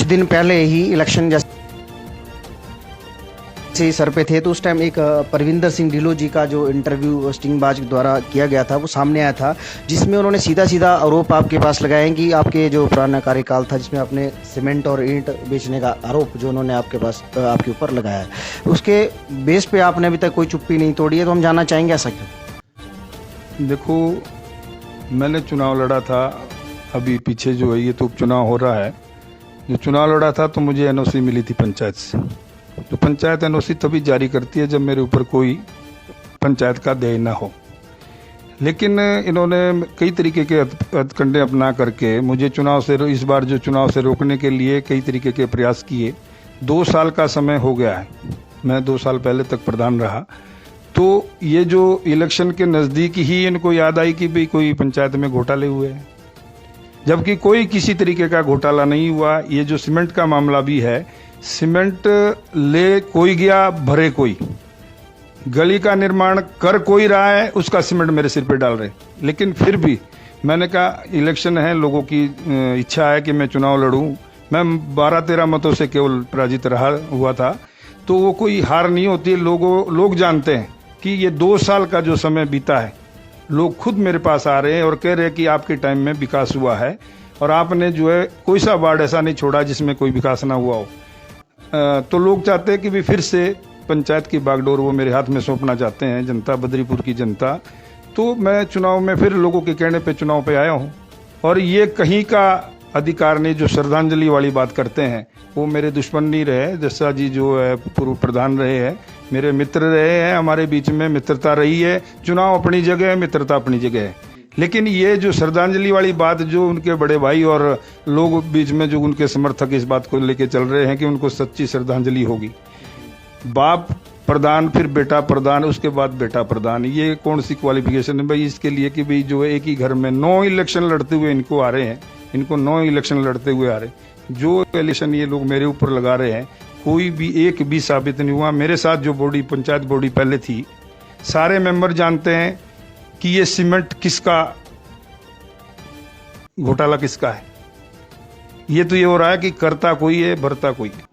दिन पहले ही इलेक्शन जैसे सर पे थे तो उस टाइम एक परविंदर सिंह ढिल्लों जी का जो इंटरव्यू स्टिंगबाज द्वारा किया गया था वो सामने आया था, जिसमें उन्होंने सीधा सीधा आरोप आपके पास लगाए हैं कि आपके जो पुराना कार्यकाल था जिसमें आपने सीमेंट और ईंट बेचने का आरोप जो उन्होंने आपके पास आपके ऊपर लगाया है, उसके बेस पे आपने अभी तक कोई चुप्पी नहीं तोड़ी है। तो हम जानना चाहेंगे ऐसा क्यों? देखो, मैंने चुनाव लड़ा था, अभी पीछे जो है ये तो उपचुनाव हो रहा है। जो चुनाव लड़ा था तो मुझे एनओसी मिली थी पंचायत से। तो पंचायत एनओसी तभी जारी करती है जब मेरे ऊपर कोई पंचायत का देय ना हो। लेकिन इन्होंने कई तरीके के हथकंडे अपना करके मुझे इस बार जो चुनाव से रोकने के लिए कई तरीके के प्रयास किए। 2 साल का समय हो गया है, मैं 2 साल पहले तक प्रधान रहा। तो ये जो इलेक्शन के नज़दीक ही इनको याद आई कि भाई कोई पंचायत में घोटाले हुए हैं, जबकि कोई किसी तरीके का घोटाला नहीं हुआ। ये जो सीमेंट का मामला भी है, सीमेंट ले कोई गया, भरे कोई, गली का निर्माण कर कोई रहा है, उसका सीमेंट मेरे सिर पे डाल रहे। लेकिन फिर भी मैंने कहा इलेक्शन है, लोगों की इच्छा है कि मैं चुनाव लड़ूं। मैं 12-13 मतों से केवल पराजित रहा हुआ था, तो वो कोई हार नहीं होती। लोग जानते हैं कि ये 2 साल का जो समय बीता है, लोग खुद मेरे पास आ रहे हैं और कह रहे हैं कि आपके टाइम में विकास हुआ है और आपने जो है कोई सा वार्ड ऐसा नहीं छोड़ा जिसमें कोई विकास ना हुआ हो। तो लोग चाहते हैं कि भी फिर से पंचायत की बागडोर वो मेरे हाथ में सौंपना चाहते हैं, जनता, बद्रीपुर की जनता। तो मैं चुनाव में फिर लोगों के कहने पे चुनाव पे आया हूँ। और ये कहीं का अधिकार नहीं, जो श्रद्धांजलि वाली बात करते हैं, वो मेरे दुश्मन नहीं रहे। जस्सा जी जो है पूर्व प्रधान रहे हैं, मेरे मित्र रहे हैं, हमारे बीच में मित्रता रही है। चुनाव अपनी जगह है, मित्रता अपनी जगह है। लेकिन ये जो श्रद्धांजलि वाली बात जो उनके बड़े भाई और लोग बीच में जो उनके समर्थक इस बात को लेके चल रहे हैं कि उनको सच्ची श्रद्धांजलि होगी, बाप प्रधान फिर बेटा प्रधान, उसके बाद बेटा प्रधान, ये कौन सी क्वालिफिकेशन है भाई इसके लिए कि भाई जो है एक ही घर में 9 इलेक्शन लड़ते हुए इनको आ रहे हैं, इनको 9 इलेक्शन लड़ते हुए आ रहे हैं। जो इलेक्शन ये लोग मेरे ऊपर लगा रहे हैं, कोई भी एक भी साबित नहीं हुआ। मेरे साथ जो बॉडी, पंचायत बॉडी पहले थी, सारे मेंबर जानते हैं कि ये सीमेंट किसका घोटाला किसका है। ये तो ये हो रहा है कि करता कोई है, भरता कोई है।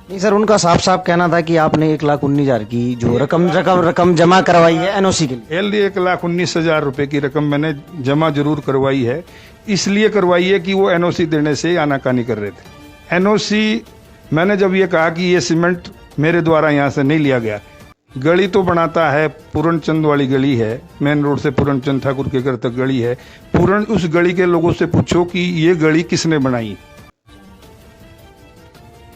नहीं सर, उनका साफ साफ कहना था कि आपने 1,19,000 की जो रकम जमा करवाई है एनओसी के लिए। 1,19,000 रुपए की रकम मैंने जमा जरूर करवाई है। इसलिए करवाई है कि वो एनओसी देने से आनाकानी कर रहे थे। एनओसी मैंने जब ये कहा कि ये सीमेंट मेरे द्वारा यहाँ से नहीं लिया गया, गली तो बनाता है, पूर्णचंद वाली गली है, मेन रोड से पूर्णचंद ठाकुर के घर तक गली है। उस गली के लोगों से पूछो कि ये गली किसने बनाई।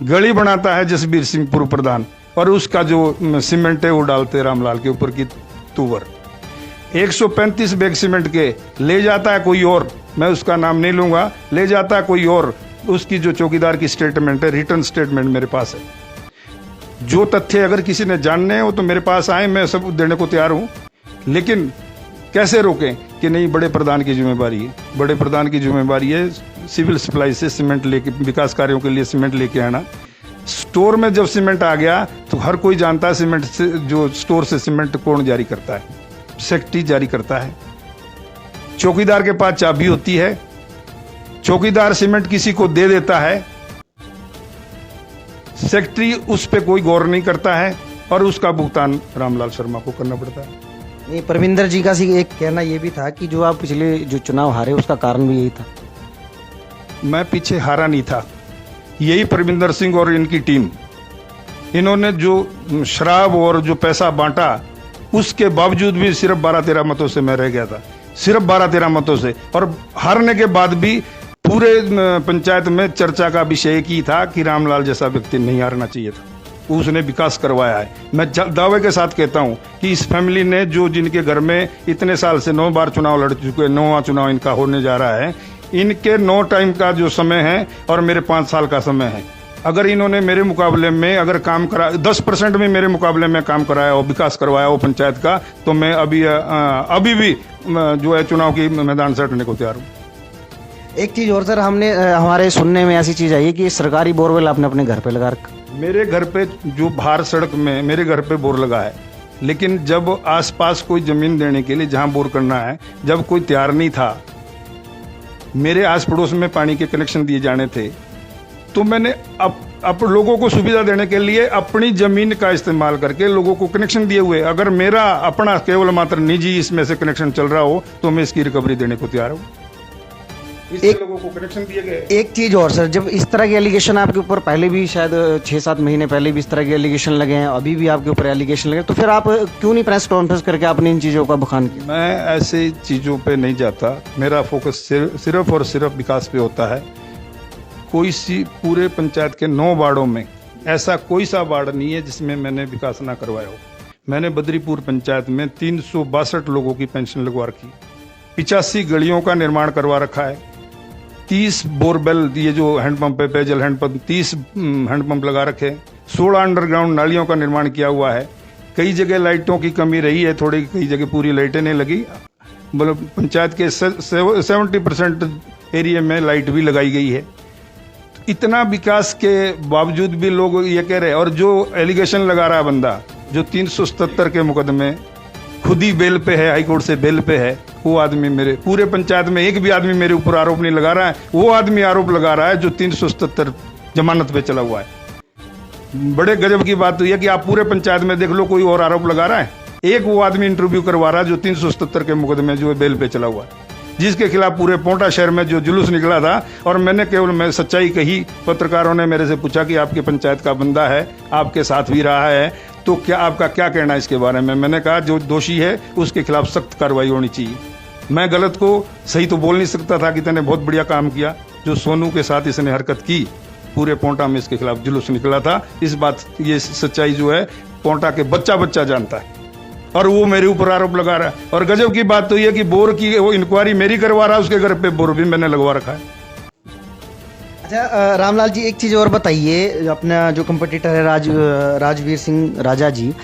गली बनाता है जसबीर सिंह पूर्व प्रधान, और उसका जो सीमेंट है वो डालते रामलाल के ऊपर की तुवर। 135 बैग सीमेंट के ले जाता है कोई और, मैं उसका नाम नहीं लूंगा, ले जाता है कोई और। उसकी जो चौकीदार की स्टेटमेंट है, रिटर्न स्टेटमेंट मेरे पास है। जो तथ्य अगर किसी ने जानने हैं वो तो मेरे पास आए, मैं सब देने को तैयार हूं। लेकिन कैसे रोकें कि नहीं, बड़े प्रधान की जिम्मेवारी है। बड़े प्रधान की जिम्मेवारी है सिविल सप्लाई से सीमेंट लेके, विकास कार्यों के लिए सीमेंट लेके आना। स्टोर में जब सीमेंट आ गया तो हर कोई जानता है सीमेंट से, जो स्टोर से सीमेंट कौन जारी करता है, सेक्रेटरी जारी करता है। चौकीदार के पास चाबी होती है, चौकीदार सीमेंट किसी को दे देता है, सेक्रेटरी उस पे कोई गौर नहीं करता है और उसका भुगतान रामलाल शर्मा को करना पड़ता है। नहीं, परविंदर जी का एक कहना ये भी था कि जो आप पिछले जो चुनाव हारे उसका कारण भी यही था। मैं पीछे हारा नहीं था, यही परविंदर सिंह और इनकी टीम, इन्होंने जो शराब और जो पैसा बांटा, उसके बावजूद भी सिर्फ 12-13 मतों से मैं रह गया था, सिर्फ 12-13 मतों से। और हारने के बाद भी पूरे पंचायत में चर्चा का विषय एक ही था कि रामलाल जैसा व्यक्ति नहीं हारना चाहिए था। उसने विकास करवाया है। मैं दावे के साथ कहता हूं कि इस फैमिली ने, जो जिनके घर में इतने साल से 9 बार चुनाव लड़ चुके, 9वां चुनाव इनका होने जा रहा है, इनके 9 टाइम का जो समय है और मेरे 5 साल का समय है। अगर इन्होंने मेरे मुकाबले में अगर काम करा, 10% में मेरे मुकाबले में काम कराया हो, विकास करवाया हो पंचायत का, तो मैं अभी भी जो है चुनाव की मैदान से हटने को तैयार हूँ। एक चीज और सर, हमने हमारे सुनने में ऐसी चीज आई है कि सरकारी बोरवेल आपने अपने घर पे लगा रखा। मेरे घर पे जो बाहर सड़क में मेरे घर पे बोर लगा है, लेकिन जब आसपास कोई जमीन देने के लिए जहां बोर करना है, जब कोई तैयार नहीं था, मेरे आस पड़ोस में पानी के कनेक्शन दिए जाने थे, तो मैंने अब लोगों को सुविधा देने के लिए अपनी जमीन का इस्तेमाल करके लोगों को कनेक्शन दिए हुए, अगर मेरा अपना केवल मात्र निजी इसमें से कनेक्शन चल रहा हो तो मैं इसकी रिकवरी देने को तैयार हूँ। एक लोगों को कनेक्शन दिए गए। एक चीज और सर, जब इस तरह के एलिगेशन आपके ऊपर पहले भी शायद 6-7 महीने पहले भी इस तरह के एलिगेशन लगे हैं, अभी भी आपके ऊपर एलिगेशन लगे, तो फिर आप क्यों नहीं प्रेस कॉन्फ्रेंस करके आपने इन चीज़ों का बखान किया? मैं ऐसे चीज़ों पे नहीं जाता, मेरा फोकस सिर्फ और सिर्फ विकास पे होता है। कोई सी पूरे पंचायत के 9 वार्डों में ऐसा कोई सा वार्ड नहीं है जिसमें मैंने विकास ना करवाया हो। मैंने बद्रीपुर पंचायत में 362 लोगों की पेंशन लगवा रखी, 85 गलियों का निर्माण करवा रखा है, 30 बोरवेल, ये जो हैंडपंप है पेयजल हैंडपंप, 30 हैंडपंप लगा रखे, 16 अंडरग्राउंड नालियों का निर्माण किया हुआ है। कई जगह लाइटों की कमी रही है थोड़ी, कई जगह पूरी लाइटें नहीं लगी, मतलब पंचायत के 70% एरिया में लाइट भी लगाई गई है। इतना विकास के बावजूद भी लोग ये कह रहे हैं, और जो एलिगेशन लगा रहा है बंदा, जो 377 के मुकदमे खुद ही बेल पे है, हाईकोर्ट से बेल पे है, वो आदमी मेरे पूरे पंचायत में एक भी आदमी मेरे ऊपर आरोप नहीं लगा रहा है। वो आदमी आरोप लगा रहा है जो 377 जमानत पे चला हुआ है। बड़े गजब की बात तो यह कि आप पूरे पंचायत में देख लो, कोई और आरोप लगा रहा है? एक वो आदमी इंटरव्यू करवा रहा है जो 377 के मुकदमे जो है बेल पे चला हुआ है, जिसके खिलाफ पूरे पोंटा शहर में जो जुलूस निकला था। और मैं सच्चाई कही, पत्रकारों ने मेरे से पूछा कि आपके पंचायत का बंदा है, आपके साथ भी रहा है, तो क्या आपका क्या कहना है इसके बारे में? मैंने कहा जो दोषी है उसके खिलाफ सख्त कार्रवाई होनी चाहिए। मैं गलत को सही तो बोल नहीं सकता था कि तूने बहुत बढ़िया काम किया। जो सोनू के साथ इसने हरकत की, पूरे पोंटा में इसके खिलाफ जुलूस निकला था। इस बात, ये सच्चाई जो है पोंटा के बच्चा जानता है, और वो मेरे ऊपर आरोप लगा रहा है। और गजब की बात तो ये कि बोर की वो इंक्वायरी मेरी करवा रहा है, उसके घर पे बोर भी मैंने लगवा रखा है। अच्छा रामलाल जी, एक चीज़ और बताइए, अपना जो कंपटीटर है राजवीर सिंह राजा जी,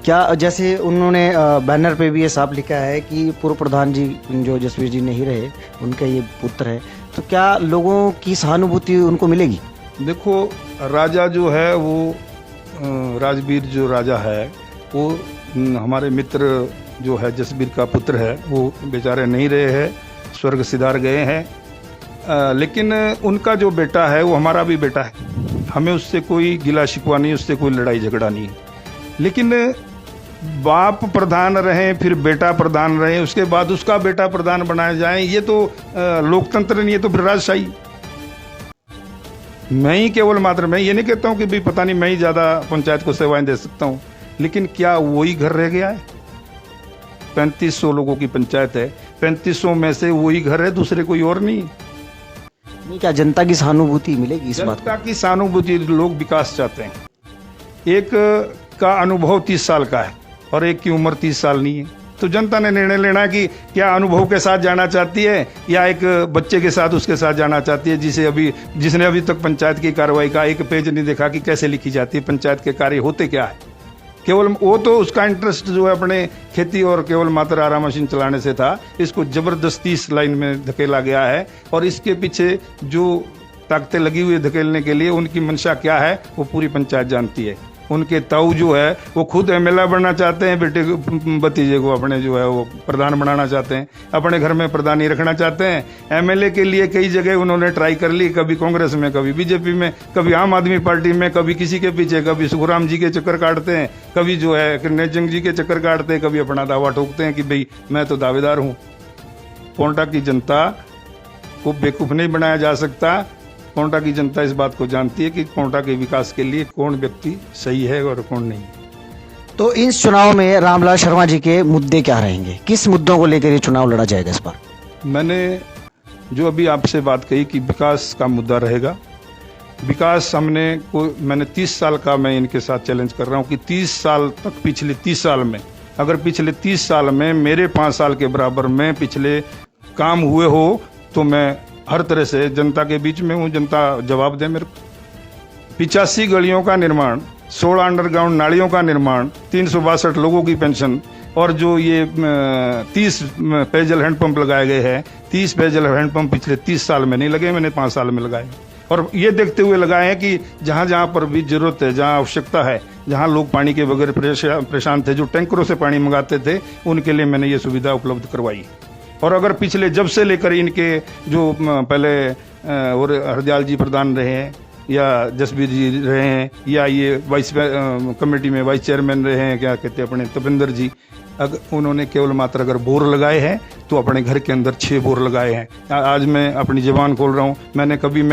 क्या जैसे उन्होंने बैनर पे भी ये साफ लिखा है कि पूर्व प्रधान जी जो जसवीर जी नहीं रहे, उनका ये पुत्र है, तो क्या लोगों की सहानुभूति उनको मिलेगी? देखो, राजा जो है वो राजवीर जो राजा है वो हमारे मित्र जो है जसवीर का पुत्र है, वो बेचारे नहीं रहे हैं, स्वर्ग सिधार गए हैं। लेकिन उनका जो बेटा है वो हमारा भी बेटा है, हमें उससे कोई गिला शिकवा नहीं, उससे कोई लड़ाई झगड़ा नहीं। लेकिन बाप प्रधान रहे, फिर बेटा प्रधान रहे, उसके बाद उसका बेटा प्रधान बनाया जाए, ये तो लोकतंत्र नहीं, ये तो फिर राजशाही। मैं ही केवल मात्र, मैं ये नहीं कहता हूँ कि भाई पता नहीं मैं ही ज्यादा पंचायत को सेवाएं दे सकता हूँ, लेकिन क्या वही घर रह गया है? 3500 लोगों की पंचायत है, 3500 में से वही घर है, दूसरे कोई और नहीं। क्या जनता की सहानुभूति मिलेगी इस बात? जनता की सहानुभूति, लोग विकास चाहते हैं। एक का अनुभव 30 साल का है और एक की उम्र 30 साल नहीं है, तो जनता ने निर्णय लेना है कि क्या अनुभव के साथ जाना चाहती है या एक बच्चे के साथ उसके साथ जाना चाहती है, जिसने अभी तक पंचायत की कार्रवाई का एक पेज नहीं देखा कि कैसे लिखी जाती है, पंचायत के कार्य होते क्या है। केवल वो तो उसका इंटरेस्ट जो है अपने खेती और केवल मात्र आरा मशीन चलाने से था, इसको जबरदस्ती इस लाइन में धकेला गया है। और इसके पीछे जो ताकतें लगी हुई धकेलने के लिए, उनकी मंशा क्या है वो पूरी पंचायत जानती है। उनके ताऊ जो है वो खुद एमएलए बनना चाहते हैं, बेटे भतीजे को अपने जो है वो प्रधान बनाना चाहते हैं, अपने घर में प्रधान ही रखना चाहते हैं। एमएलए के लिए कई जगह उन्होंने ट्राई कर ली, कभी कांग्रेस में, कभी बीजेपी में, कभी आम आदमी पार्टी में, कभी किसी के पीछे, कभी सुखराम जी के चक्कर काटते हैं, कभी जो है किरनेजंग जी के चक्कर काटते हैं, कभी अपना दावा ठोकते हैं कि भाई मैं तो दावेदार हूँ। पोंटा की जनता को बेवकूफ़ नहीं बनाया जा सकता। पोंटा की जनता इस बात को जानती है कि पोंटा के विकास के लिए कौन व्यक्ति सही है और कौन नहीं। तो इस चुनाव में रामलाल शर्मा जी के मुद्दे क्या रहेंगे? किस मुद्दों को लेकर ये चुनाव लड़ा जाएगा इस बार? मैंने जो अभी आपसे बात कही कि विकास का मुद्दा रहेगा। विकास मैंने 30 साल का मैं इनके साथ चैलेंज कर रहा हूँ कि 30 साल तक, पिछले 30 साल में, अगर पिछले 30 साल में मेरे 5 साल के बराबर में पिछले काम हुए हो तो मैं हर तरह से जनता के बीच में हूँ, जनता जवाब दे मेरे को। 85 गलियों का निर्माण, 16 अंडरग्राउंड नालियों का निर्माण, 362 लोगों की पेंशन, और जो ये 30 पेयजल हैंडपंप लगाए गए हैं, 30 पेयजल हैंडपंप पिछले 30 साल में नहीं लगे, मैंने 5 साल में लगाए। और ये देखते हुए लगाए हैं कि जहाँ जहाँ पर भी जरूरत है, जहाँ आवश्यकता है, जहाँ लोग पानी के बगैर परेशान थे, जो टैंकरों से पानी मंगाते थे, उनके लिए मैंने ये सुविधा उपलब्ध करवाई। और अगर पिछले जब से लेकर इनके जो पहले और हरदयाल जी प्रधान रहे हैं, या जसबीर जी रहे हैं, या ये वाइस कमेटी में वाइस चेयरमैन रहे हैं, क्या कहते हैं अपने तपेंद्र जी, अगर उन्होंने केवल मात्र अगर बोर लगाए हैं तो अपने घर के अंदर 6 बोर लगाए हैं। आज मैं अपनी ज़बान खोल रहा हूँ, मैं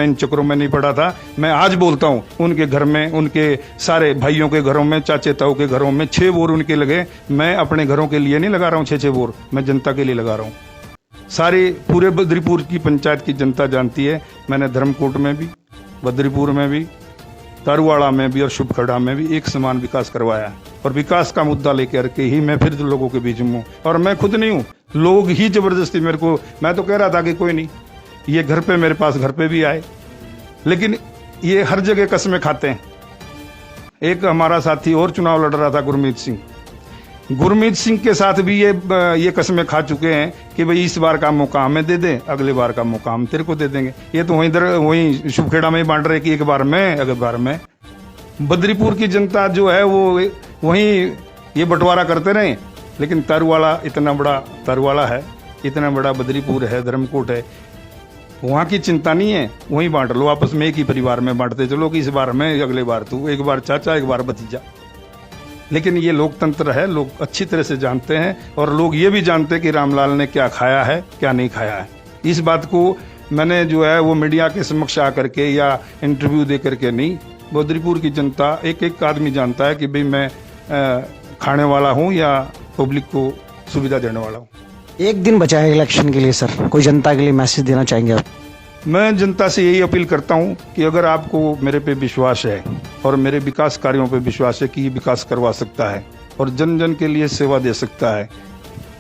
इन चक्रों में नहीं पड़ा था, मैं आज बोलता हूँ। उनके घर में, उनके सारे भाइयों के घरों में, चाचे ताऊ के घरों में 6 बोर उनके लगे। मैं अपने घरों के लिए नहीं लगा रहा हूँ 6 बोर, मैं जनता के लिए लगा रहा हूँ। सारी पूरे बद्रीपुर की पंचायत की जनता जानती है। मैंने धर्मकोट में भी, बद्रीपुर में भी, तारुवाड़ा में भी और शुभखड़ा में भी एक समान विकास करवाया है। और विकास का मुद्दा लेकर के ही मैं फिर लोगों के बीच में हूँ। और मैं खुद नहीं हूँ, लोग ही जबरदस्ती मेरे को, मैं तो कह रहा था कि कोई नहीं, ये घर पे मेरे पास घर पे भी आए, लेकिन ये हर जगह कस्में खाते हैं। एक हमारा साथी और चुनाव लड़ रहा था, गुरमीत सिंह के साथ भी ये कस्में खा चुके हैं कि भाई इस बार का मौका हमें दे दे, अगले बार का मौका हम तेरे को दे देंगे। ये तो वहीं शुभखेड़ा में ही बांट रहे कि एक बार मैं, अगले बार मैं। बद्रीपुर की जनता जो है वो वहीं ये बंटवारा करते रहे, लेकिन तारुवाड़ा इतना बड़ा तारुवाड़ा है, इतना बड़ा बद्रीपुर है, धर्मकोट है, वहाँ की चिंता नहीं है, वहीं बांट लो आपस में, एक ही परिवार में बांटते चलो कि इस बार मैं, अगले बार तू, एक बार चाचा, एक बार भतीजा। लेकिन ये लोकतंत्र है, लोग अच्छी तरह से जानते हैं, और लोग ये भी जानते हैं कि रामलाल ने क्या खाया है, क्या नहीं खाया है। इस बात को मैंने जो है वो मीडिया के समक्ष आकर के या इंटरव्यू दे करके नहीं, बद्रीपुर की जनता, एक एक आदमी जानता है कि भाई मैं खाने वाला हूँ या पब्लिक को सुविधा देने वाला हूँ। एक दिन बचा है इलेक्शन के लिए सर, कोई जनता के लिए मैसेज देना चाहेंगे आप? मैं जनता से यही अपील करता हूं कि अगर आपको मेरे पे विश्वास है और मेरे विकास कार्यों पे विश्वास है कि ये विकास करवा सकता है और जन जन के लिए सेवा दे सकता है,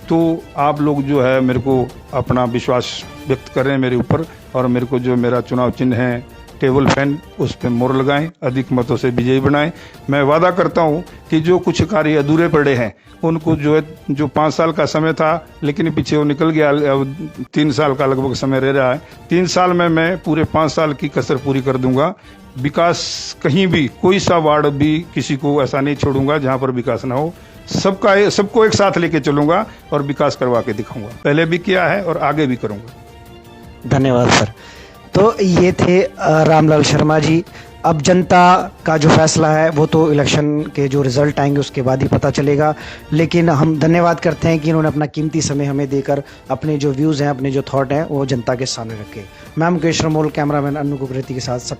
तो आप लोग जो है मेरे को अपना विश्वास व्यक्त करें मेरे ऊपर, और मेरे को जो मेरा चुनाव चिन्ह है टेबल फैन, उस पर मोहर लगाएं, अधिक मतों से विजयी बनाएं। मैं वादा करता हूं कि जो कुछ कार्य अधूरे पड़े हैं उनको जो 5 साल का समय था, लेकिन पीछे वो निकल गया, 3 साल का लगभग समय रह रहा है, 3 साल में मैं पूरे 5 साल की कसर पूरी कर दूंगा। विकास कहीं भी, कोई सा वार्ड भी किसी को ऐसा नहीं छोड़ूंगा जहां पर विकास ना हो। सबको एक साथ लेके चलूंगा और विकास करवा के दिखाऊंगा। पहले भी किया है और आगे भी करूंगा। धन्यवाद सर। तो ये थे रामलाल शर्मा जी। अब जनता का जो फैसला है वो तो इलेक्शन के जो रिजल्ट आएंगे उसके बाद ही पता चलेगा, लेकिन हम धन्यवाद करते हैं कि इन्होंने अपना कीमती समय हमें देकर अपने जो व्यूज़ हैं, अपने जो थॉट हैं वो जनता के सामने रखे। मैं मुकेश रमोल, कैमरामैन अन्नू कुकरेती के साथ सब